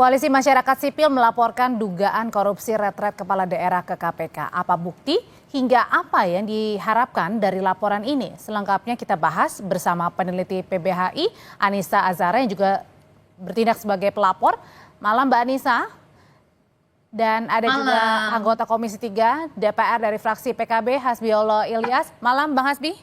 Koalisi Masyarakat Sipil melaporkan dugaan korupsi retret kepala daerah ke KPK. Apa bukti hingga apa yang diharapkan dari laporan ini? Selengkapnya kita bahas bersama peneliti PBHI, Anissa Azhara yang juga bertindak sebagai pelapor. Malam Mbak Anissa. Dan ada juga anggota Komisi 3 DPR dari fraksi PKB, Hasbiollah Ilyas. Malam Bang Hasbi.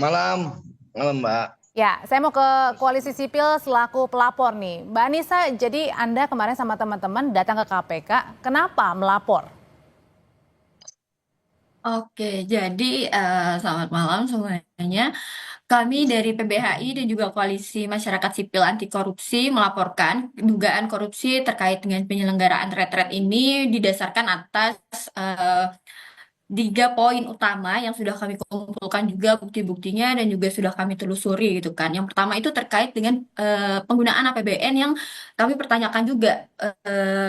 Malam Mbak. Ya, saya mau ke Koalisi Sipil selaku pelapor nih. Mbak Anissa, jadi Anda kemarin sama teman-teman datang ke KPK, kenapa melapor? Oke, jadi selamat malam semuanya. Kami dari PBHI dan juga Koalisi Masyarakat Sipil Anti Korupsi melaporkan dugaan korupsi terkait dengan penyelenggaraan retret ini didasarkan atas 3 poin utama yang sudah kami kumpulkan juga bukti-buktinya dan juga sudah kami telusuri gitu kan. Yang pertama itu terkait dengan penggunaan APBN yang kami pertanyakan juga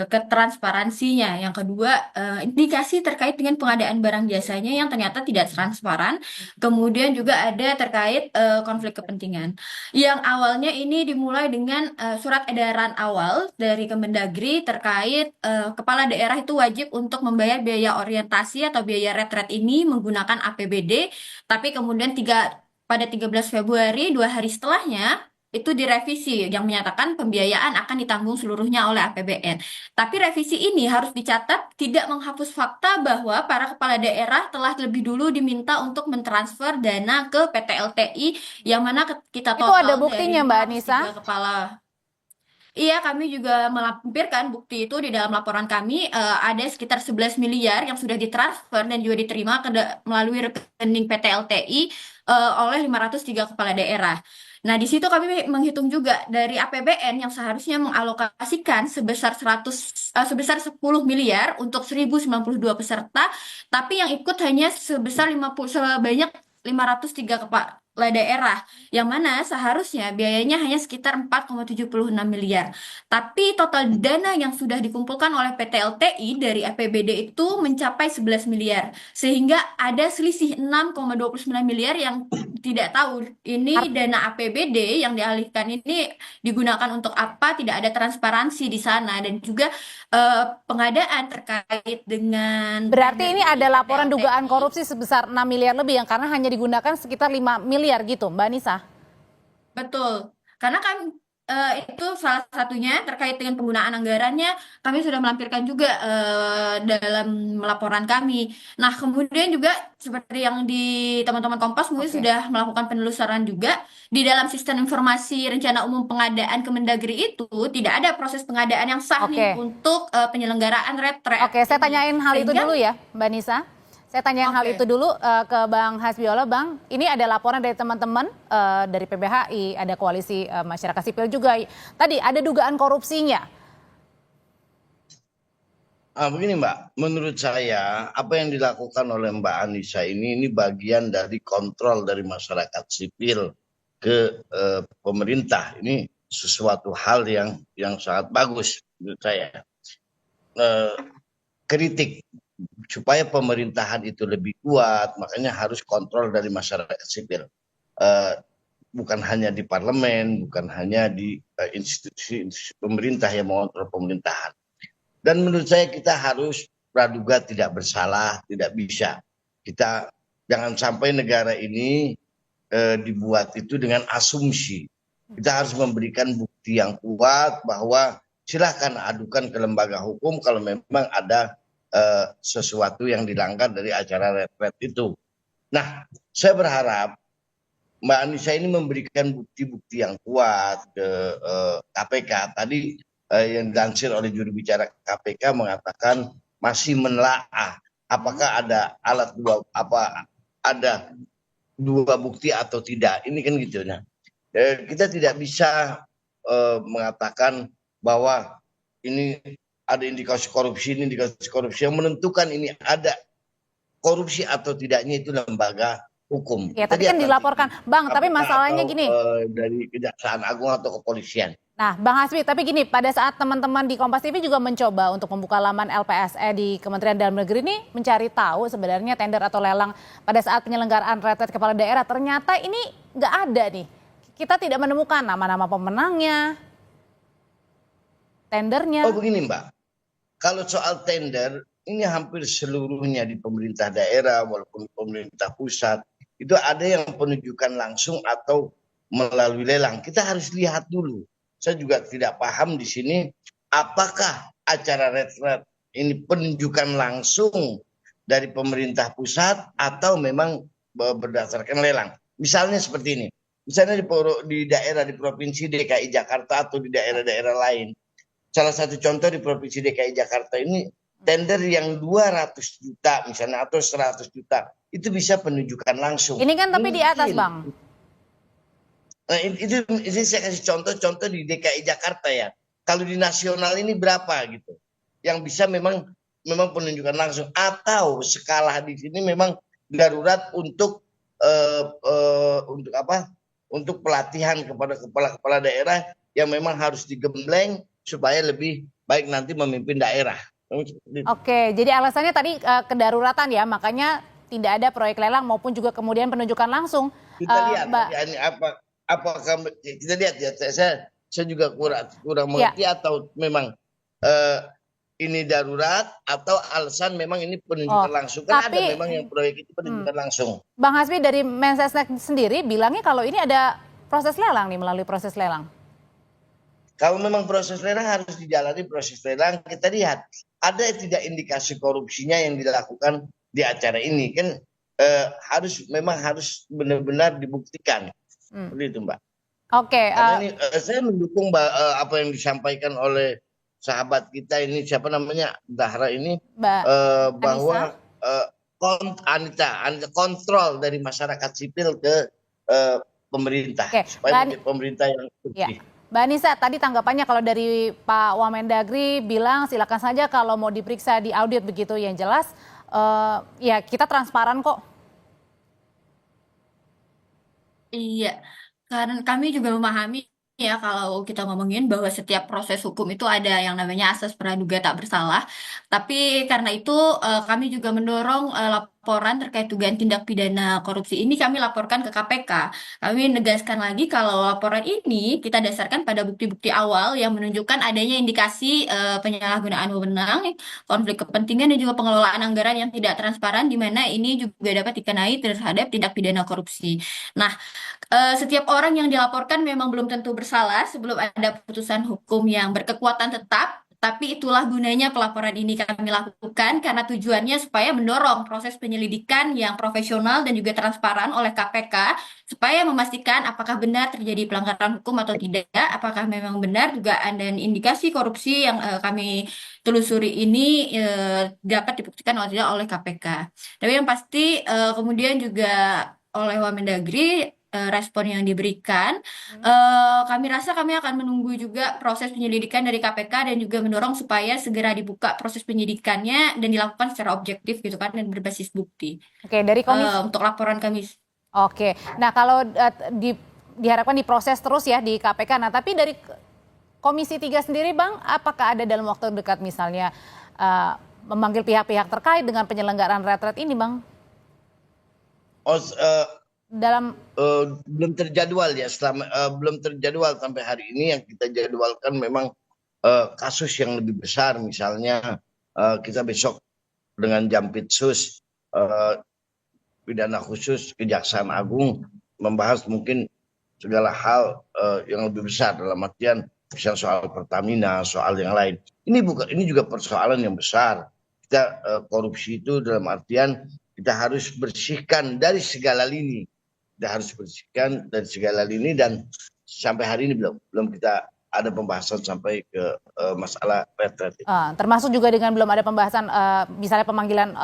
ketransparansinya. Yang kedua indikasi terkait dengan pengadaan barang jasanya yang ternyata tidak transparan. Kemudian juga ada terkait konflik kepentingan. Yang awalnya ini dimulai dengan surat edaran awal dari Kemendagri terkait kepala daerah itu wajib untuk membayar biaya orientasi atau biaya retret ini menggunakan APBD, tapi kemudian pada 13 Februari 2 hari setelahnya itu direvisi yang menyatakan pembiayaan akan ditanggung seluruhnya oleh APBN. Tapi revisi ini harus dicatat tidak menghapus fakta bahwa para kepala daerah telah lebih dulu diminta untuk mentransfer dana ke PT LTI yang mana kita Itu total ada buktinya Mbak dari Anissa? 503 kepala. Iya, kami juga melampirkan bukti itu di dalam laporan kami. Ada sekitar 11 miliar yang sudah ditransfer dan juga diterima melalui rekening PT LTI oleh 503 kepala daerah. Nah, di situ kami menghitung juga dari APBN yang seharusnya mengalokasikan sebesar 10 miliar untuk 1092 peserta, tapi yang ikut hanya sebanyak 503 kepala daerah, yang mana seharusnya biayanya hanya sekitar 4,76 miliar. Tapi total dana yang sudah dikumpulkan oleh PT LTI dari APBD itu mencapai 11 miliar. Sehingga ada selisih 6,29 miliar yang tidak tahu ini dana APBD yang dialihkan ini digunakan untuk apa, tidak ada transparansi di sana dan juga pengadaan terkait dengan Berarti ini ada laporan PT LTI. dugaan korupsi sebesar 6 miliar lebih yang karena hanya digunakan sekitar 5 miliar gitu Mbak Anissa? Betul, karena kan itu salah satunya terkait dengan penggunaan anggarannya, kami sudah melampirkan juga dalam laporan kami. Nah, kemudian juga seperti yang di teman-teman Kompas mungkin Oke. sudah melakukan penelusuran juga di dalam sistem informasi rencana umum pengadaan Kemendagri itu tidak ada proses pengadaan yang sah nih Oke. untuk penyelenggaraan retret. Oke, saya tanyain hal itu Sehingga- dulu ya Mbak Anissa. Saya tanyain hal Oke. itu dulu ke Bang Hasbiollah. Bang, ini ada laporan dari teman-teman dari PBHI, ada Koalisi Masyarakat Sipil juga. Tadi ada dugaan korupsinya. Begini Mbak, menurut saya apa yang dilakukan oleh Mbak Anissa ini bagian dari kontrol dari masyarakat sipil ke pemerintah. Ini sesuatu hal yang sangat bagus menurut saya. Kritik supaya pemerintahan itu lebih kuat, makanya harus kontrol dari masyarakat sipil. Bukan hanya di parlemen, bukan hanya di institusi pemerintah yang mengontrol pemerintahan. Dan menurut saya kita harus praduga tidak bersalah, tidak bisa. Kita jangan sampai negara ini dibuat itu dengan asumsi. Kita harus memberikan bukti yang kuat bahwa silahkan adukan ke lembaga hukum kalau memang ada sesuatu yang dilanggar dari acara retret itu. Nah, saya berharap Mbak Anissa ini memberikan bukti-bukti yang kuat ke KPK. Tadi yang dilansir oleh juru bicara KPK mengatakan masih menelaah apakah ada ada dua bukti atau tidak. Ini kan gitu. Nah, kita tidak bisa mengatakan bahwa ini ada indikasi korupsi, ini indikasi korupsi. Yang menentukan ini ada korupsi atau tidaknya itu lembaga hukum. Ya, tapi kan dilaporkan. Bang, tapi masalahnya atau, gini. dari Kejaksaan Agung atau kepolisian. Nah, Bang Hasbi, tapi gini, pada saat teman-teman di Kompas TV juga mencoba untuk membuka laman LPSE di Kementerian Dalam Negeri ini mencari tahu sebenarnya tender atau lelang pada saat penyelenggaraan retret kepala daerah, ternyata ini nggak ada nih. Kita tidak menemukan nama-nama pemenangnya. tendernya? Oh begini Mbak, kalau soal tender ini hampir seluruhnya di pemerintah daerah walaupun pemerintah pusat itu ada yang penunjukan langsung atau melalui lelang. Kita harus lihat dulu. Saya juga tidak paham di sini apakah acara retret ini penunjukan langsung dari pemerintah pusat atau memang berdasarkan lelang. Misalnya seperti ini. Misalnya di daerah di provinsi DKI Jakarta atau di daerah-daerah lain. Salah satu contoh di provinsi DKI Jakarta ini tender yang 200 juta misalnya atau 100 juta itu bisa penunjukan langsung. Ini kan tapi di atas, Mungkin. Bang. Nah, ini saya kasih contoh-contoh di DKI Jakarta ya. Kalau di nasional ini berapa gitu? Yang bisa memang penunjukan langsung atau skala di sini memang darurat untuk apa? Untuk pelatihan kepada kepala-kepala daerah yang memang harus digembleng supaya lebih baik nanti memimpin daerah. Oke, jadi alasannya tadi kedaruratan ya, makanya tidak ada proyek lelang maupun juga kemudian penunjukan langsung. Kita lihat Mbak. ini apakah kita lihat ya, saya juga kurang mengerti atau memang ini darurat atau alasan memang ini penunjukan langsung. Kan ada memang yang proyek itu penunjukan langsung. Bang Hasbi dari Mensesnek sendiri bilangnya kalau ini ada proses lelang nih, melalui proses lelang. Kalau memang proses lelang harus dijalani proses lelang, kita lihat ada tidak indikasi korupsinya yang dilakukan di acara ini kan harus benar-benar dibuktikan. Seperti itu Mbak. Oke. Karena ini saya mendukung apa yang disampaikan oleh sahabat kita ini siapa namanya Dahra ini bahwa Anita kontrol dari masyarakat sipil ke pemerintah supaya pemerintah yang bersih. Mbak Anissa, tadi tanggapannya kalau dari Pak Wamendagri bilang silakan saja kalau mau diperiksa di audit begitu, yang jelas ya kita transparan kok. Iya, karena kami juga memahami ya kalau kita ngomongin bahwa setiap proses hukum itu ada yang namanya asas praduga tak bersalah. Tapi karena itu kami juga mendorong laporan terkait dugaan tindak pidana korupsi ini kami laporkan ke KPK. Kami menegaskan lagi kalau laporan ini kita dasarkan pada bukti-bukti awal yang menunjukkan adanya indikasi penyalahgunaan wewenang, konflik kepentingan dan juga pengelolaan anggaran yang tidak transparan di mana ini juga dapat dikenai terhadap tindak pidana korupsi. Nah, setiap orang yang dilaporkan memang belum tentu bersalah sebelum ada putusan hukum yang berkekuatan tetap, tapi itulah gunanya pelaporan ini kami lakukan karena tujuannya supaya mendorong proses penyelidikan yang profesional dan juga transparan oleh KPK supaya memastikan apakah benar terjadi pelanggaran hukum atau tidak, apakah memang benar juga ada indikasi korupsi yang kami telusuri ini dapat dibuktikan atau tidak oleh KPK. Tapi yang pasti kemudian juga oleh Wamendagri respon yang diberikan, kami rasa kami akan menunggu juga proses penyelidikan dari KPK dan juga mendorong supaya segera dibuka proses penyidikannya dan dilakukan secara objektif gitu kan dan berbasis bukti. Oke, dari komisi untuk laporan kami. Oke, nah kalau diharapkan diproses terus ya di KPK. Nah tapi dari Komisi 3 sendiri Bang, apakah ada dalam waktu dekat misalnya memanggil pihak-pihak terkait dengan penyelenggaraan retret ini Bang? Belum terjadwal ya, belum terjadwal sampai hari ini. Yang kita jadwalkan memang kasus yang lebih besar, misalnya kita besok dengan Jampitsus pidana khusus Kejaksaan Agung membahas mungkin segala hal yang lebih besar dalam artian misalnya soal Pertamina, soal yang lain. Ini juga persoalan yang besar. Kita korupsi itu dalam artian kita harus bersihkan dari segala lini. Kita harus bersihkan dari segala lini dan sampai hari ini belum kita ada pembahasan sampai ke masalah retret. Termasuk juga dengan belum ada pembahasan misalnya pemanggilan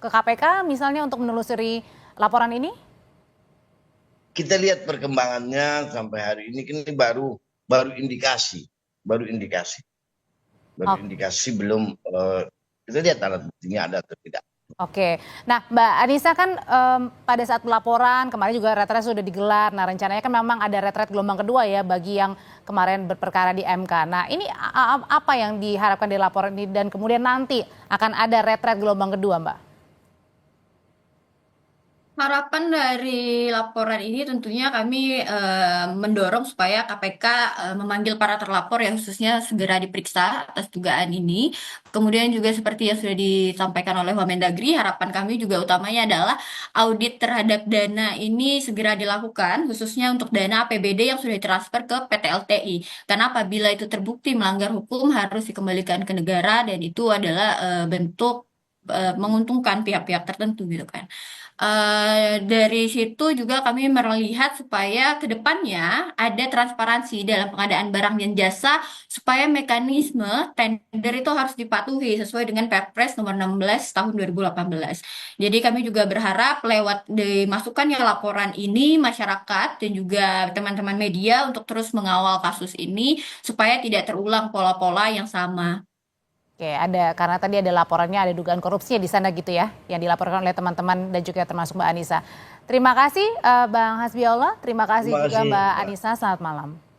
ke KPK misalnya untuk menelusuri laporan ini? Kita lihat perkembangannya sampai hari ini baru indikasi, indikasi belum kita lihat alat buktinya ada atau tidak. Oke, nah Mbak Anissa kan pada saat pelaporan kemarin juga retret sudah digelar. Nah rencananya kan memang ada retret gelombang kedua ya bagi yang kemarin berperkara di MK. Nah ini apa yang diharapkan di laporan ini dan kemudian nanti akan ada retret gelombang kedua Mbak? Harapan dari laporan ini tentunya kami mendorong supaya KPK memanggil para terlapor yang khususnya segera diperiksa atas dugaan ini. Kemudian juga seperti yang sudah disampaikan oleh Wamendagri, harapan kami juga utamanya adalah audit terhadap dana ini segera dilakukan, khususnya untuk dana APBD yang sudah ditransfer ke PT LTI. Karena apabila itu terbukti melanggar hukum harus dikembalikan ke negara dan itu adalah bentuk menguntungkan pihak-pihak tertentu gitu kan. Dari situ juga kami melihat supaya ke depannya ada transparansi dalam pengadaan barang dan jasa supaya mekanisme tender itu harus dipatuhi sesuai dengan Perpres nomor 16 tahun 2018. Jadi kami juga berharap lewat dimasukkannya laporan ini masyarakat dan juga teman-teman media untuk terus mengawal kasus ini supaya tidak terulang pola-pola yang sama. Oke, ada karena tadi ada laporannya ada dugaan korupsinya di sana gitu ya, yang dilaporkan oleh teman-teman dan juga termasuk Mbak Anissa. Terima kasih Bang Hasbiollah, terima kasih Terima juga kasih, Mbak Mbak. Anissa, selamat malam.